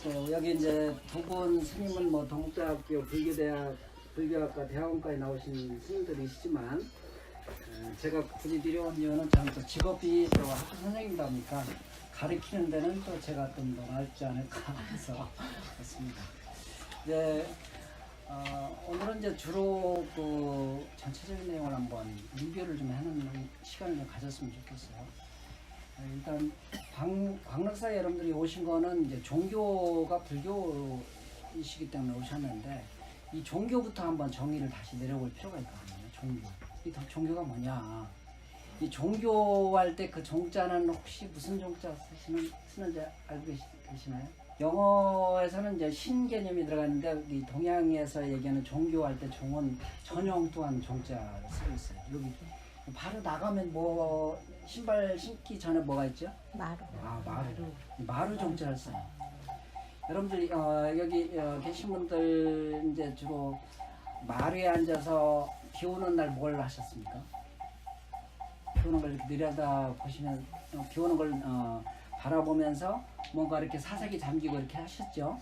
여기 이제 두 분 스님은 뭐 동국대학교 불교학과 대학원까지 나오신 스님들이시지만 제가 굳이 내려온 이유는 저는 또 직업이 또 학교 선생님이다 보니까 가르치는 데는 또 제가 좀 더 나을지 않을까 해서 그렇습니다. 이제 오늘은 이제 주로 그 전체적인 내용을 한번 리뷰를 좀 하는 시간을 좀 가졌으면 좋겠어요. 일단 광릉사에 여러분들이 오신 거는 이제 종교가 불교이시기 때문에 오셨는데 이 종교부터 한번 정의를 다시 내려볼 필요가 있거든요. 종교. 이 종교가 뭐냐? 이 종교할 때 그 종자는 혹시 무슨 종자 쓰는지 알고 계시나요? 영어에서는 이제 신 개념이 들어가는데 이 동양에서 얘기하는 종교할 때 종은 전용 또한 종자를 쓰고 있어요. 여기 바로 나가면 뭐 신발 신기 전에 뭐가 있죠? 마루. 마루 종자를 써요. 여러분들이 여기 계신 분들 이제 주로 마루에 앉아서 비 오는 날 뭘 하셨습니까? 비 오는 걸 이렇게 내려다 보시면 비 오는 걸 바라보면서 뭔가 이렇게 사색이 잠기고 이렇게 하셨죠?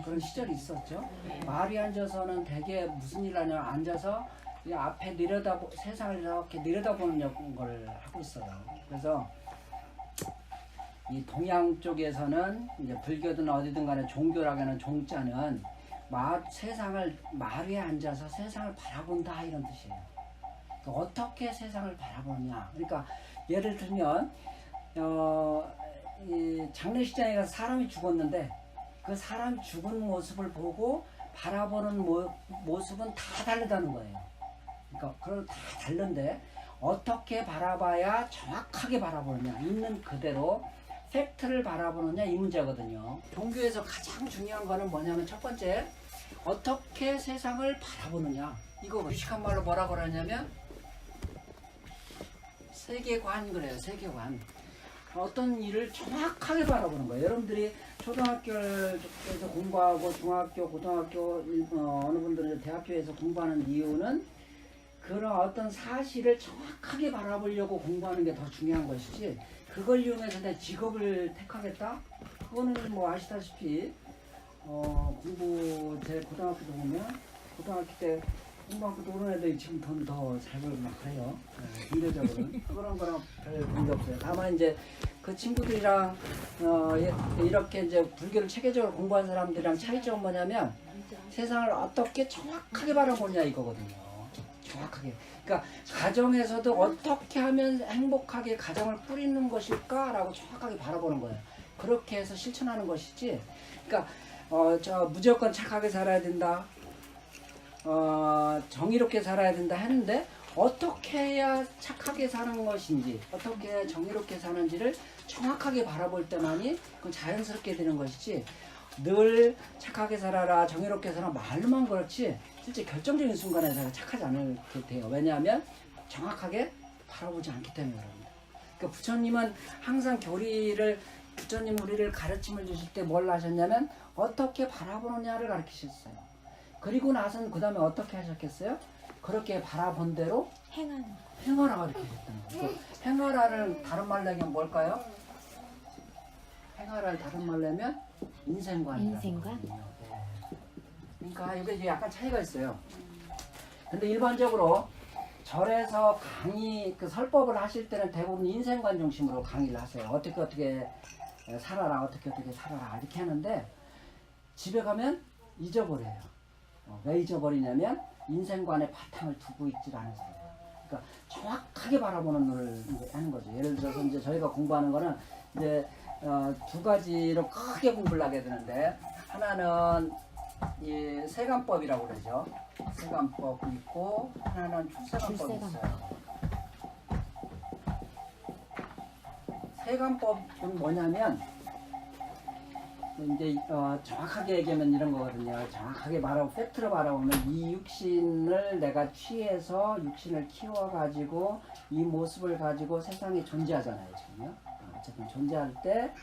그런 시절이 있었죠? 마루에 앉아서는 대개 무슨 일 하냐 앉아서 이 앞에 세상을 이렇게 내려다보는 걸 하고 있어요. 그래서 이 동양 쪽에서는 이제 불교든 어디든 간에 종교라고 하는 종자는 세상을 마루에 앉아서 세상을 바라본다 이런 뜻이에요. 그러니까 어떻게 세상을 바라보느냐. 그러니까 예를 들면 이 장례식장에 가서 사람이 죽었는데 그 사람 죽은 모습을 보고 바라보는 모습은 다 다르다는 거예요. 그러니까 그걸 다 다른데 어떻게 바라봐야 정확하게 바라보느냐, 있는 그대로 팩트를 바라보느냐 이 문제거든요. 종교에서 가장 중요한 거는 뭐냐면 첫 번째 어떻게 세상을 바라보느냐. 이거 무식한 말로 뭐라고 그러냐면 세계관 그래요. 세계관. 어떤 일을 정확하게 바라보는 거예요. 여러분들이 초등학교에서 공부하고 중학교, 고등학교, 어느 분들은 대학교에서 공부하는 이유는 그런 어떤 사실을 정확하게 바라보려고 공부하는 게 더 중요한 것이지 그걸 이용해서 내 직업을 택하겠다? 그거는 뭐 아시다시피 공부 제 고등학교도 보면 고등학교 때 공부하고 오는 애들이 지금 더 잘 벌고 막 그래요. 경제적으로는 그런 거랑 별 관계 없어요. 다만 이제 그 친구들이랑 이렇게 이제 불교를 체계적으로 공부한 사람들이랑 차이점은 뭐냐면 세상을 어떻게 정확하게 바라보냐 이거거든요. 정확하게. 그러니까 가정에서도 어떻게 하면 행복하게 가정을 꾸리는 것일까라고 정확하게 바라보는 거예요. 그렇게 해서 실천하는 것이지. 그러니까 무조건 착하게 살아야 된다. 정의롭게 살아야 된다 했는데 어떻게 해야 착하게 사는 것인지 어떻게 해야 정의롭게 사는지를 정확하게 바라볼 때만이 그건 자연스럽게 되는 것이지 늘 착하게 살아라 정의롭게 살아 말로만 그렇지 실제 결정적인 순간에서 착하지 않게 돼요. 왜냐하면 정확하게 바라보지 않기 때문에 그럽니다. 그러니까 부처님은 항상 부처님 우리를 가르침을 주실 때 뭘 하셨냐면 어떻게 바라보느냐를 가르치셨어요. 그리고 나서는 그 다음에 어떻게 하셨겠어요? 그렇게 바라본 대로 행하라 가르치셨다는 거예요. 행하라를 다른 말로 하면 뭘까요? 행하라를 다른 말로 하면 인생관이라고. 인생관? 네. 그러니까 이게 약간 차이가 있어요. 근데 일반적으로 절에서 강의 그 설법을 하실 때는 대부분 인생관 중심으로 강의를 하세요. 어떻게 살아라, 어떻게 살아라 이렇게 하는데 집에 가면 잊어버려요. 왜 잊어버리냐면 인생관의 바탕을 두고 있질 않아서. 그러니까 정확하게 바라보는 눈을 하는 거죠. 예를 들어서 이제 저희가 공부하는 거는 이제 두 가지로 크게 공부를 하게 되는데 하나는 이 세관법이라고 그러죠. 세관법이 있고 하나는 출세관법이 있어요. 세관법은 뭐냐면 이제 정확하게 얘기하면 이런 거거든요. 정확하게 팩트로 바라보면 이 육신을 내가 취해서 육신을 키워가지고 이 모습을 가지고 세상에 존재하잖아요. 지금요. 어쨌든 존재할 때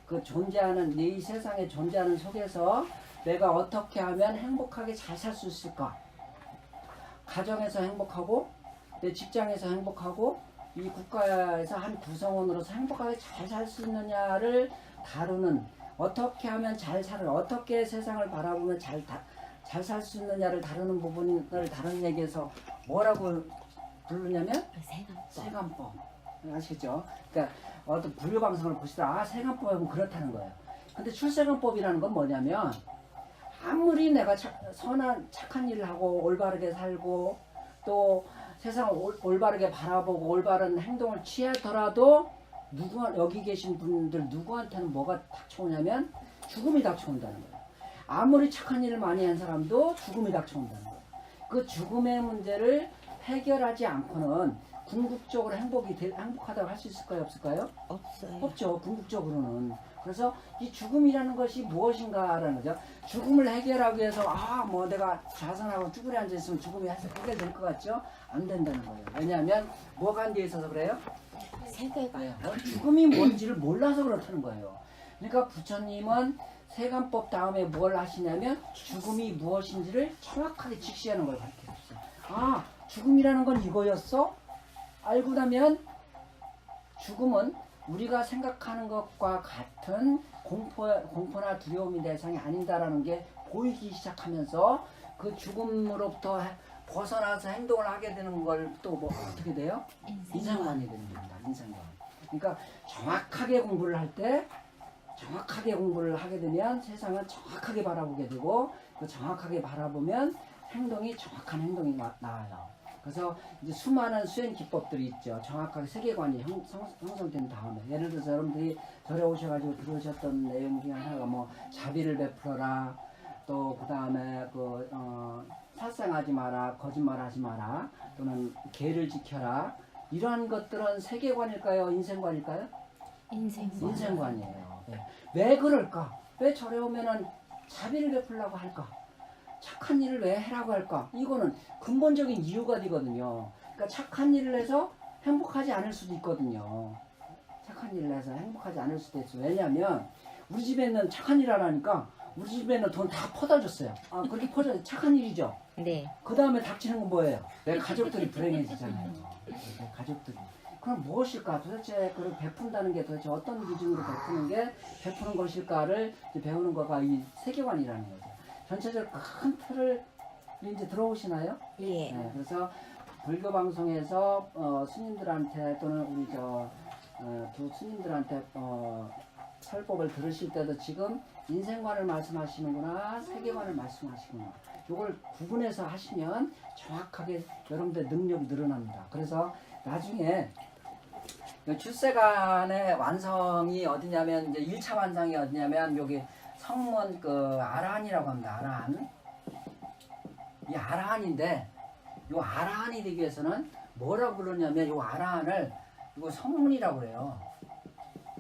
그 존재하는 이 세상에 존재하는 속에서 내가 어떻게 하면 행복하게 잘 살 수 있을까? 가정에서 행복하고 내 직장에서 행복하고 이 국가에서 한 구성원으로서 행복하게 잘 살 수 있느냐를 다루는 어떻게 하면 잘 살아, 어떻게 세상을 바라보면 잘 살 수 있느냐를 다루는 부분을 다른 얘기에서 뭐라고 부르냐면 세간법. 아시겠죠? 그러니까 어떤 불교 방송을 보시다가 세간법은 그렇다는 거예요. 근데 출세간법이라는 건 뭐냐면 아무리 내가 착한 일을 하고 올바르게 살고 또 세상을 올바르게 바라보고 올바른 행동을 취하더라도 여기 계신 분들 누구한테는 뭐가 닥쳐오냐면 죽음이 닥쳐온다는 거예요. 아무리 착한 일을 많이 한 사람도 죽음이 닥쳐온다는 거예요. 그 죽음의 문제를 해결하지 않고는 궁극적으로 행복하다고 할 수 있을까요? 없을까요? 없어요. 없죠. 궁극적으로는. 그래서 이 죽음이라는 것이 무엇인가라는 거죠. 죽음을 해결하기 위해서 뭐 내가 자선하고 쭈그려 앉아있으면 죽음이 해결될 것 같죠? 안 된다는 거예요. 왜냐하면 뭐가 안 돼 있어서 그래요? 세계가 죽음이 뭔지를 몰라서 그렇다는 거예요. 그러니까 부처님은 세간법 다음에 뭘 하시냐면 죽음이 무엇인지를 정확하게 직시하는 걸 가르쳐줬어요. 죽음이라는 건 이거였어? 알고 나면 죽음은 우리가 생각하는 것과 같은 공포나 두려움의 대상이 아닌다라는 게 보이기 시작하면서 그 죽음으로부터 벗어나서 행동을 하게 되는 걸 또 뭐 어떻게 돼요? 인상관이 되는 겁니다. 인상관. 그러니까 정확하게 공부를 하게 되면 세상을 정확하게 바라보게 되고 그 정확하게 바라보면 정확한 행동이 나와요. 그래서 이제 수많은 수행 기법들이 있죠. 정확하게 세계관이 형성된 다음에 예를 들어서 여러분들이 절에 오셔가지고 들으셨던 내용 중에 하나가 뭐 자비를 베풀어라, 또 그 다음에 살상하지 마라, 거짓말하지 마라, 또는 계를 지켜라, 이러한 것들은 세계관일까요? 인생관일까요? 인생관이에요. 네. 왜 그럴까? 왜 절에 오면은 자비를 베풀라고 할까? 착한 일을 왜 해라고 할까? 이거는 근본적인 이유가 되거든요. 그러니까 착한 일을 해서 행복하지 않을 수도 있거든요. 착한 일을 해서 행복하지 않을 수도 있어요. 왜냐하면 우리 집에는 착한 일 하라니까 우리 집에는 돈 다 퍼다 줬어요. 그렇게 퍼져 착한 일이죠. 네. 그 다음에 닥치는 건 뭐예요? 내 가족들이 불행해지잖아요. 내 가족들이. 그럼 무엇일까? 도대체 그걸 베푼다는 게 도대체 어떤 기준으로 베푸는 것일까를 이제 배우는 거가 이 세계관이라는 거죠. 전체적으로 큰 틀을 이제 들어오시나요? 예. 네, 그래서 불교 방송에서 스님들한테 또는 우리 두 스님들한테 설법을 들으실 때도 지금 인생관을 말씀하시는구나, 세계관을 말씀하시구나. 이걸 구분해서 하시면 정확하게 여러분들 능력이 늘어납니다. 그래서 나중에 출세관의 완성이 어디냐면 이제 1차 완성이 어디냐면 여기 성문 아라한이라고 합니다. 아라한. 이 아라한인데 이 아라한이 되기 위해서는 뭐라고 부르냐면 이 아라한을 이거 성문이라고 그래요.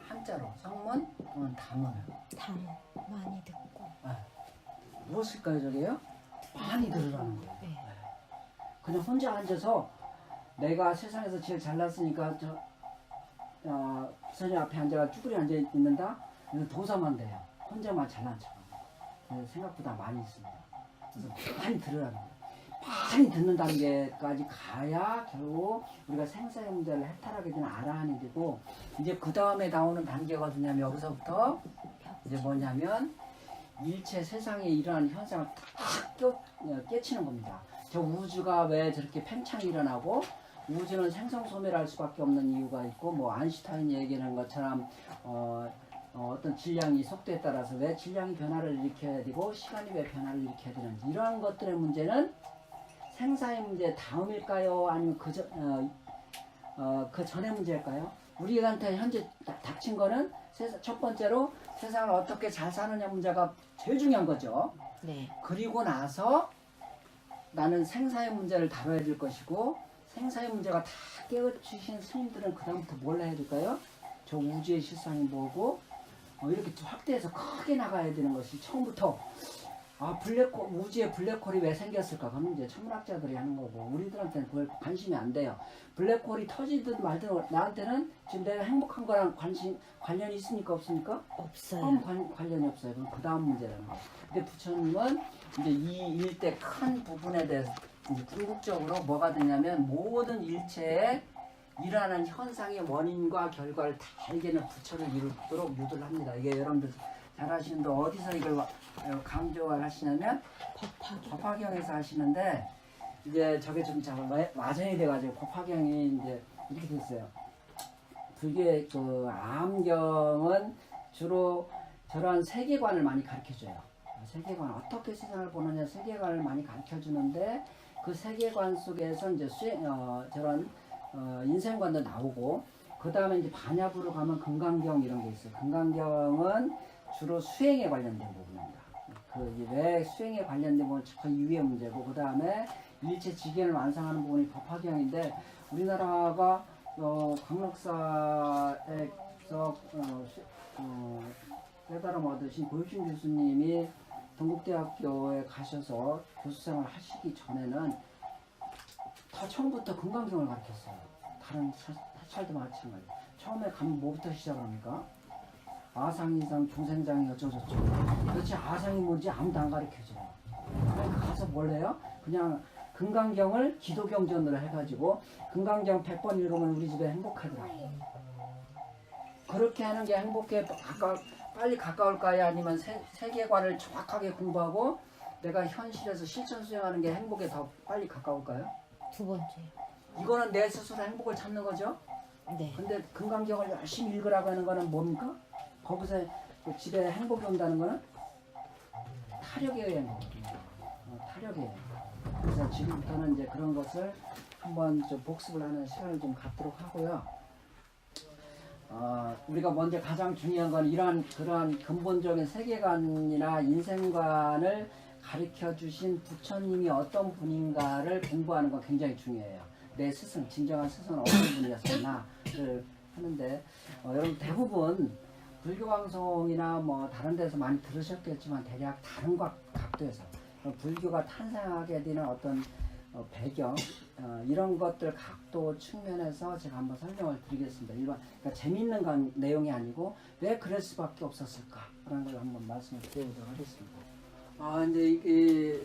한자로 성문 또는 담을. 많이 듣고. 무엇일까요, 저게요? 많이 들으라는 거예요. 네. 그냥 혼자 앉아서 내가 세상에서 제일 잘났으니까 부처님 앞에 앉아가 쭈그리 앉아 있는다? 도사만 돼요. 혼자만 잘난 척. 생각보다 많이 있습니다. 그래서 많이 들으라는 거예요. 많이 듣는 단계까지 가야 결국 우리가 생사의 문제를 해탈하게 되는 아라한이 되고, 이제 그 다음에 나오는 단계가 뭐냐면 여기서부터 이제 뭐냐면 일체 세상에 일어나는 현상을 딱 깨치는 겁니다. 저 우주가 왜 저렇게 팽창이 일어나고 우주는 생성소멸할 수밖에 없는 이유가 있고, 뭐 아인슈타인 얘기하는 것처럼 어떤 질량이 속도에 따라서 왜 질량이 변화를 일으켜야 되고 시간이 왜 변화를 일으켜야 되는지, 이러한 것들의 문제는 생사의 문제 다음일까요? 아니면 그 전의 문제일까요? 우리한테 현재 닥친 거는 첫 번째로 세상을 어떻게 잘 사느냐 문제가 제일 중요한 거죠. 네. 그리고 나서 나는 생사의 문제를 다뤄야 될 것이고, 생사의 문제가 다 깨우치신 스님들은 그 다음부터 뭘 해야 될까요? 저 우주의 실상이 뭐고 이렇게 확대해서 크게 나가야 되는 것이 처음부터 우주에 블랙홀이 왜 생겼을까? 그건 이제 천문학자들이 하는 거고 우리들한테는 그걸 관심이 안 돼요. 블랙홀이 터지든 말든 나한테는 지금 내가 행복한 거랑 관련이 있습니까? 없습니까? 없어요. 관련이 없어요. 그럼 그 다음 문제라는 거예요. 근데 부처님은 이제 이 일대 큰 부분에 대해서 궁극적으로 뭐가 되냐면 모든 일체에 일어나는 현상의 원인과 결과를 다 알게는 부처를 이루도록 유도를 합니다. 이게 여러분들 잘하시는데 어디서 이걸 강조를 하시냐면 법학이. 법화경에서 하시는데 이제 저게 좀 잘 와전이 돼가지고 법화경이 이제 이렇게 됐어요. 불교의 그 암경은 주로 저런 세계관을 많이 가르쳐줘요. 세계관 어떻게 세상을 보느냐 세계관을 많이 가르쳐주는데 그 세계관 속에서 이제 저런 인생관도 나오고 그 다음에 이제 반야부로 가면 금강경 이런 게 있어요. 금강경은 주로 수행에 관련된 부분입니다. 그 왜 수행에 관련된 부분 저 이후의 문제고 그 다음에 일체 지견을 완성하는 부분이 법화경인데 우리나라가 강락사에서 깨달음 얻으신 고유신 교수님이 동국대학교에 가셔서 교수생활 하시기 전에는 다 처음부터 금강경을 가르쳤어요. 다른 사찰도 마찬가지. 처음에 가면 뭐부터 시작합니까? 아상이상 중생장이 어쩌고저쩌고. 도대체 아상이 뭔지 아무도 안 가르쳐줘요. 그러니까 가서 뭘 해요? 그냥 금강경을 기도경전으로 해가지고 금강경 100번 읽으면 우리 집에 행복하더라고요. 그렇게 하는 게 행복에 빨리 가까울까요? 아니면 세계관을 정확하게 공부하고 내가 현실에서 실천 수행하는 게 행복에 더 빨리 가까울까요? 두 번째. 이거는 내 스스로 행복을 찾는 거죠. 네. 근데 금강경을 열심히 읽으라고 하는 거는 뭡니까? 거기서 그 집에 행복이 온다는 거는 타력에 의한 거거든요. 타력에 의한 거. 그래서 지금부터는 이제 그런 것을 한번 좀 복습을 하는 시간을 좀 갖도록 하고요. 우리가 먼저 가장 중요한 건 그러한 근본적인 세계관이나 인생관을 가르쳐 주신 부처님이 어떤 분인가를 공부하는 건 굉장히 중요해요. 내 스승, 진정한 스승은 어떤 분이었었나를 하는데 여러분 대부분 불교 방송이나 뭐 다른 데서 많이 들으셨겠지만 대략 다른 각도에서 불교가 탄생하게 되는 어떤 배경 이런 것들 각도 측면에서 제가 한번 설명을 드리겠습니다. 그러니까 재미있는 내용이 아니고 왜 그럴 수밖에 없었을까라는 걸 한번 말씀을 드려보도록 하겠습니다. 이제 이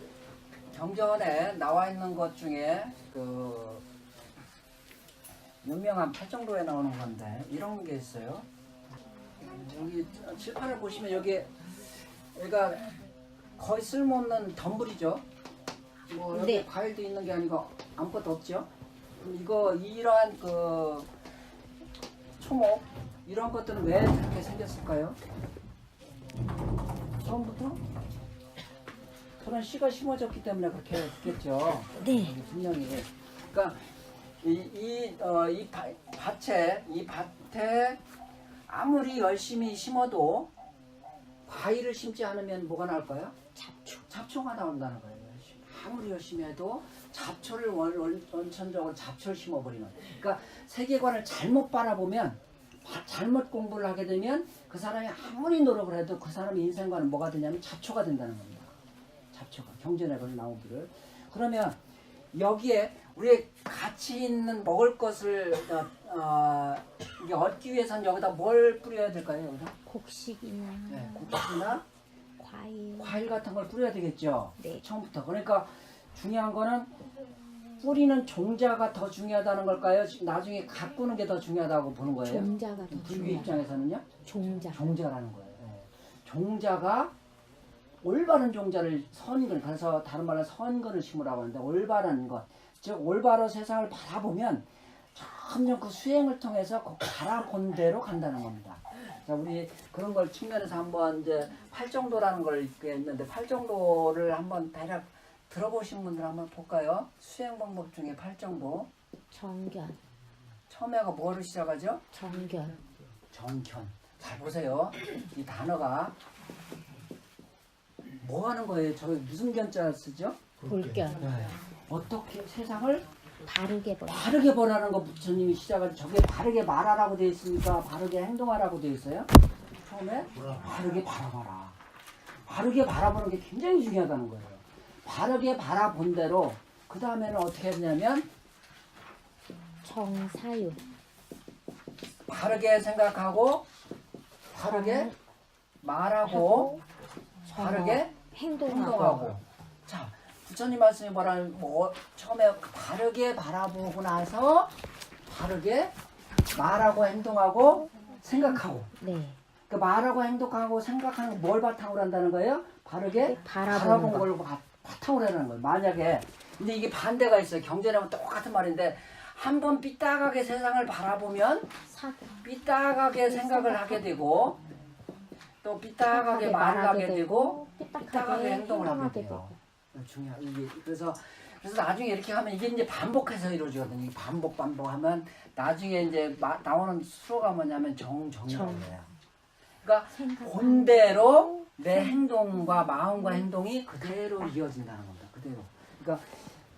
경전에 나와 있는 것 중에 그 유명한 팔정도에 나오는 건데 이런 게 있어요. 여기 칠판을 보시면 여기가 거의 쓸모없는 덤불이죠. 뭐 여기 네. 과일도 있는 게 아니고 아무것도 없죠. 이러한 그 초목 이런 것들은 왜 그렇게 생겼을까요? 처음부터 그런 씨가 심어졌기 때문에 그렇게 됐겠죠. 네. 분명히. 그러니까 이 밭에 아무리 열심히 심어도 과일을 심지 않으면 뭐가 나올까요? 잡초가 나온다는 거예요. 아무리 열심히 해도 잡초를 원천적으로 잡초를 심어버리는. 그러니까 세계관을 잘못 바라보면 잘못 공부를 하게 되면 그 사람이 아무리 노력을 해도 그 사람의 인생관은 뭐가 되냐면 잡초가 된다는 겁니다. 잡초가 경전에 나오기를. 그러면 여기에 우리 가치 있는 먹을 것을 이게 얻기 위해서는 여기다 뭘 뿌려야 될까요? 여기다? 곡식이나 네, 곡식이나 과일 같은 걸 뿌려야 되겠죠. 네. 처음부터. 그러니까 중요한 거는 뿌리는 종자가 더 중요하다는 걸까요? 나중에 가꾸는 게 더 중요하다고 보는 거예요? 종자가 더 불교 중요하다. 입장에서는요? 종자라는 거예요. 네. 종자가 올바른 종자를 선근, 그래서 다른 말로 선근을 심으라고 하는데 올바른 것, 즉 올바로 세상을 바라보면 점점 그 수행을 통해서 그 바라본 대로 간다는 겁니다. 자, 우리 그런 걸 측면에서 한번 이제 팔정도라는 걸 읽게 했는데 팔정도를 한번 대략 들어보신 분들 한번 볼까요? 수행 방법 중에 팔정도. 정견. 처음에가 뭐를 시작하죠? 정견. 정견. 잘 보세요. 이 단어가 뭐 하는 거예요? 저기 무슨 견자 쓰죠? 볼견. 네. 어떻게 세상을 바르게 보라는 거 부처님이 시작을 저게 바르게 말하라고 되어 있으니까 바르게 행동하라고 되어 있어요. 처음에 바르게 바라봐라. 바르게 바라보는 게 굉장히 중요하다는 거예요. 바르게 바라본 대로 그 다음에는 어떻게 했냐면 정사유. 바르게 생각하고 바르게 말하고 바르게 행동하고. 자, 부처님 말씀이 뭐라는 처음에 바르게 바라보고 나서 바르게 말하고 행동하고 생각하고. 네. 그 말하고 행동하고 생각하는 걸 뭘 바탕으로 한다는 거예요? 바르게 바라보는 거. 걸 바탕으로 하는 거예요. 만약에 근데 이게 반대가 있어요. 경제라면 똑같은 말인데 한번 삐딱하게 세상을 바라보면 삐딱하게 생각을 하게 되고 또 삐딱하게 말을 하게 되고 삐딱하게 행동을 하게 돼요. 중요한 이게 그래서 나중에 이렇게 하면 이게 이제 반복해서 이루어지거든요. 이게 반복하면 나중에 이제 나오는 수로가 뭐냐면 정이라는 거예요. 그러니까 본대로 내 행동과 마음과 행동이 그대로 이어진다는 겁니다. 그대로. 그러니까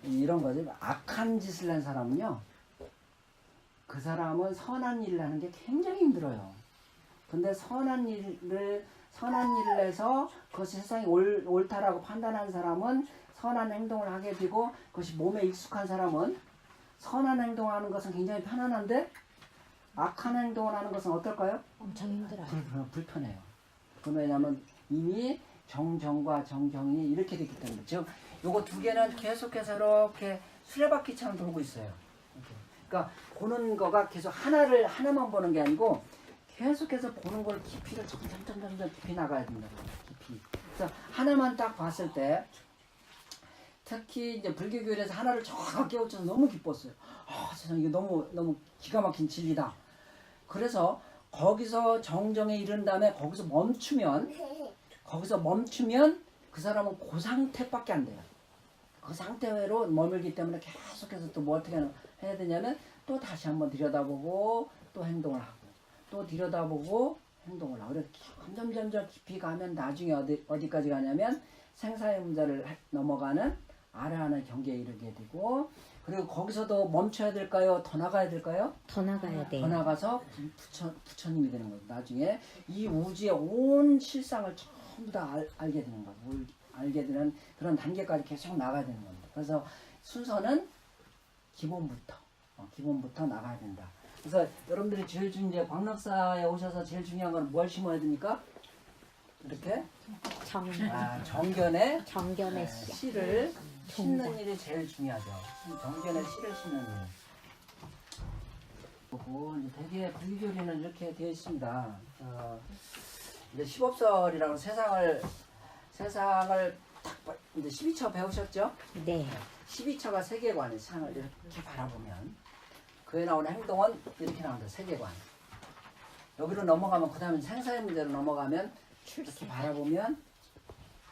이런 거죠. 악한 짓을 한 사람은요. 그 사람은 선한 일을 하는 게 굉장히 힘들어요. 근데 선한 일을 해서 그것이 세상이 옳다라고 판단한 사람은 선한 행동을 하게 되고 그것이 몸에 익숙한 사람은 선한 행동하는 것은 굉장히 편안한데 악한 행동을 하는 것은 어떨까요? 엄청 힘들어요. 불편해요. 그건 왜냐하면 이미 정과 정경이 이렇게 됐기 때문에 즉 요거 두 개는 계속해서 이렇게 수레바퀴처럼 돌고 있어요. 이렇게. 그러니까 보는 거가 계속 하나만 보는 게 아니고 계속해서 보는 걸 깊이를 점점 깊이 나가야 된다. 깊이. 그래서 하나만 딱 봤을 때 특히 이제 불교교에서 하나를 정확하게 깨우쳐서 너무 기뻤어요. 세상 이게 너무 기가 막힌 진리다. 그래서 거기서 정정에 이른 다음에 거기서 멈추면 그 사람은 그 상태밖에 안 돼요. 그 상태로 머물기 때문에 계속해서 또 뭐 어떻게 해야 되냐면 또 다시 한번 들여다보고 또 행동을 하고 또 들여다보고 행동을 하고 이렇게 점점 깊이 가면 나중에 어디까지 가냐면 생사의 문제를 넘어가는 아라하는 경계에 이르게 되고 그리고 거기서도 멈춰야 될까요? 더 나가야 될까요? 더 나가야 돼요. 더 나가서 부처님이 되는 거예요. 나중에 이 우주의 온 실상을 전부 다 알게 되는 거예요. 알게 되는 그런 단계까지 계속 나가야 되는 겁니다. 그래서 순서는 기본부터 나가야 된다. 그래서 여러분들이 제일 중요한 광락사에 오셔서 제일 중요한 건 뭘 심어야 됩니까? 이렇게 정견에 씨를 심는 일이 제일 중요하죠. 정견에 씨를 심는 일. 그리고 이제 대개 불교리는 이렇게 되어 있습니다. 이제 10업설이라고 세상을 딱 이제 12처 배우셨죠? 네. 12처가 세계관이에요. 세상을 이렇게 바라보면 그에 나오는 행동은 이렇게 나온다. 세계관. 여기로 넘어가면 그 다음에 생사의 문제로 넘어가면 이렇게 바라보면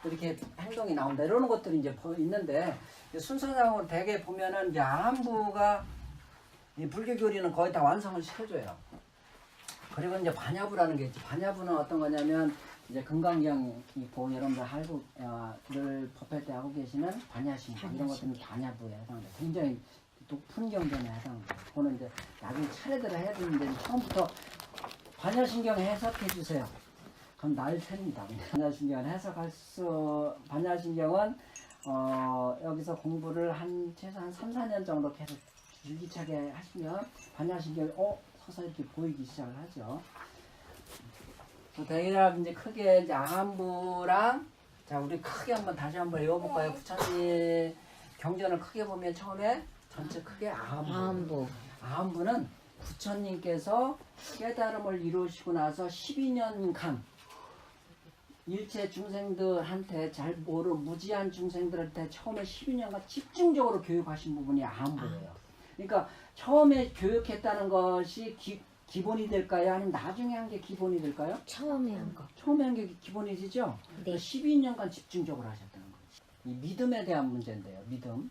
이렇게 행동이 나온다. 이러는 것들이 이제 있는데 순서상으로 대개 보면은 이제 아함부가 이 불교교리는 거의 다 완성을 시켜줘요. 그리고 이제 반야부라는 게 있지. 반야부는 어떤 거냐면 이제 금강경 있고 여러분들 늘 법회 때 하고 계시는 반야신경 이런 것들은 반야부에 해당돼요. 굉장히 높은 경전에 해당돼요. 그거는 이제 나중에 차례대로 해야 되는데 처음부터 반야신경 해석해 주세요. 그럼 날 셉니다. 반야신경은 반야신경은 여기서 공부를 최소 3-4년 정도 계속 줄기차게 하시면 반야신경이 서서 이렇게 보이기 시작을 하죠. 대략 이제 크게 이제 아함부랑 자 우리 크게 다시 한번 외워볼까요? 부처님 경전을 크게 보면 처음에 전체 크게 아함부는 부처님께서 깨달음을 이루시고 나서 12년간 일체 중생들한테 잘 모르는 무지한 중생들한테 처음에 12년간 집중적으로 교육하신 부분이 아함부예요. 그러니까 처음에 교육했다는 것이 기본이 될까요? 아니면 나중에 한 게 기본이 될까요? 처음에 한 거. 처음에 한 게 기본이시죠? 네. 12년간 집중적으로 하셨다는 거지. 이 믿음에 대한 문제인데요. 믿음.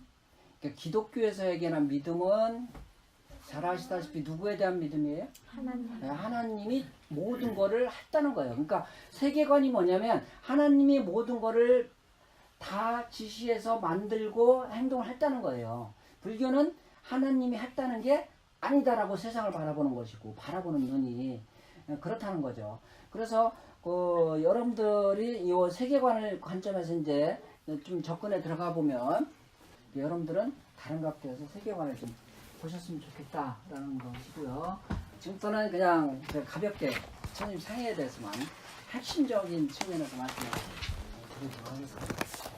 그러니까 기독교에서 얘기하는 믿음은 잘 아시다시피 누구에 대한 믿음이에요? 하나님. 네, 하나님이 모든 거를 했다는 거예요. 그러니까 세계관이 뭐냐면 하나님이 모든 거를 다 지시해서 만들고 행동을 했다는 거예요. 불교는 하나님이 했다는 게 아니다라고 세상을 바라보는 것이고 바라보는 눈이 그렇다는 거죠. 그래서 여러분들이 이 세계관을 관점에서 이제 좀 접근에 들어가 보면 여러분들은 다른 각도에서 세계관을 좀 보셨으면 좋겠다라는 것이고요. 지금부터는 그냥 가볍게 부처님 상해에 대해서만 핵심적인 측면에서 말씀을 드리도록 하겠습니다.